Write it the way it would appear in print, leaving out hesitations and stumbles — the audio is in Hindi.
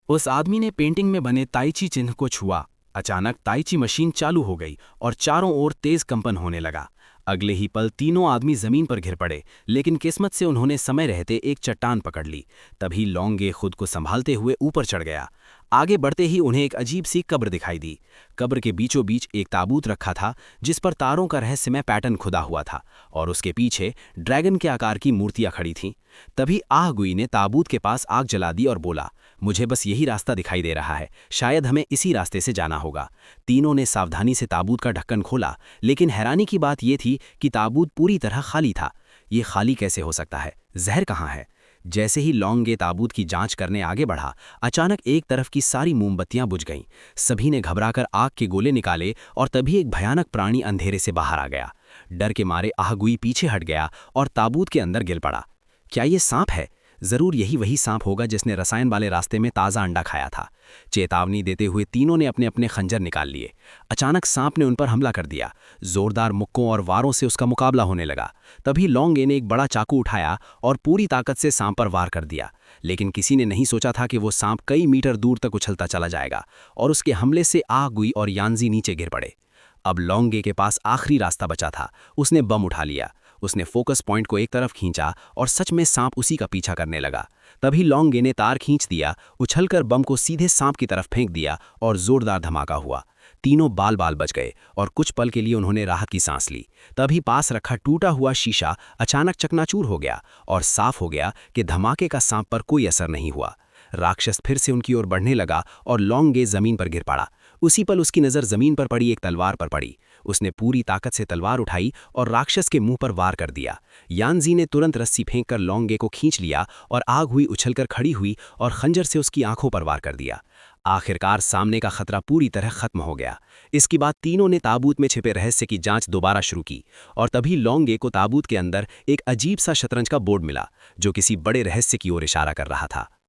उस आदमी ने पेंटिंग में बने ताइची चिन्ह को छुआ। अचानक ताइची मशीन चालू हो गई और चारों ओर तेज कंपन होने लगा। अगले ही पल तीनों आदमी जमीन पर गिर पड़े, लेकिन किस्मत से उन्होंने समय रहते एक चट्टान पकड़ ली। तभी लौंगे खुद को संभालते हुए ऊपर चढ़ गया। आगे बढ़ते ही उन्हें एक अजीब सी कब्र दिखाई दी। कब्र के बीचों बीच एक ताबूत रखा था, जिस पर तारों का रहस्यमय पैटर्न खुदा हुआ था, और उसके पीछे ड्रैगन के आकार की मूर्तियां खड़ी थीं। तभी आहगुई ने ताबूत के पास आग जला दी और बोला, मुझे बस यही रास्ता दिखाई दे रहा है, शायद हमें इसी रास्ते से जाना होगा। तीनों ने सावधानी से ताबूत का ढक्कन खोला, लेकिन हैरानी की बात यह थी कि ताबूत पूरी तरह खाली था। ये खाली कैसे हो सकता है? जहर कहाँ है? जैसे ही लौंगे ताबूत की जांच करने आगे बढ़ा, अचानक एक तरफ की सारी मोमबत्तियां बुझ गईं। सभी ने घबराकर आग के गोले निकाले और तभी एक भयानक प्राणी अंधेरे से बाहर आ गया। डर के मारे आहगुई पीछे हट गया और ताबूत के अंदर गिर पड़ा। क्या ये सांप है? जरूर यही वही सांप होगा जिसने रसायन वाले रास्ते में ताज़ा अंडा खाया था। चेतावनी देते हुए तीनों ने अपने अपने खंजर निकाल लिए। अचानक सांप ने उन पर हमला कर दिया। जोरदार मुक्कों और वारों से उसका मुकाबला होने लगा। तभी लौंगे ने एक बड़ा चाकू उठाया और पूरी ताकत से सांप पर वार कर दिया। लेकिन किसी ने नहीं सोचा था कि वो सांप कई मीटर दूर तक उछलता चला जाएगा और उसके हमले से आहगुई और यानजी नीचे गिर पड़े। अब लौंगे के पास आखिरी रास्ता बचा था। उसने बम उठा लिया। उसने फोकस पॉइंट को एक तरफ खींचा और सच में सांप उसी का पीछा करने लगा। तभी लौंगे ने तार खींच दिया, उछलकर बम को सीधे सांप की तरफ फेंक दिया और जोरदार धमाका हुआ। तीनों बाल बाल बच गए और कुछ पल के लिए उन्होंने राहत की सांस ली। तभी पास रखा टूटा हुआ शीशा अचानक चकनाचूर हो गया और साफ हो गया कि धमाके का सांप पर कोई असर नहीं हुआ। राक्षस फिर से उनकी ओर बढ़ने लगा और लौंगे जमीन पर गिर पड़ा। उसी पल उसकी नज़र जमीन पर पड़ी एक तलवार पर पड़ी। उसने पूरी ताकत से तलवार उठाई और राक्षस के मुंह पर वार कर दिया। यानजी ने तुरंत रस्सी फेंककर लौंगे को खींच लिया और आग हुई उछलकर खड़ी हुई और खंजर से उसकी आंखों पर वार कर दिया। आखिरकार सामने का खतरा पूरी तरह खत्म हो गया। इसके बाद तीनों ने ताबूत में छिपे रहस्य की जांच दोबारा शुरू की और तभी लौंगे को ताबूत के अंदर एक अजीब सा शतरंज का बोर्ड मिला, जो किसी बड़े रहस्य की ओर इशारा कर रहा था।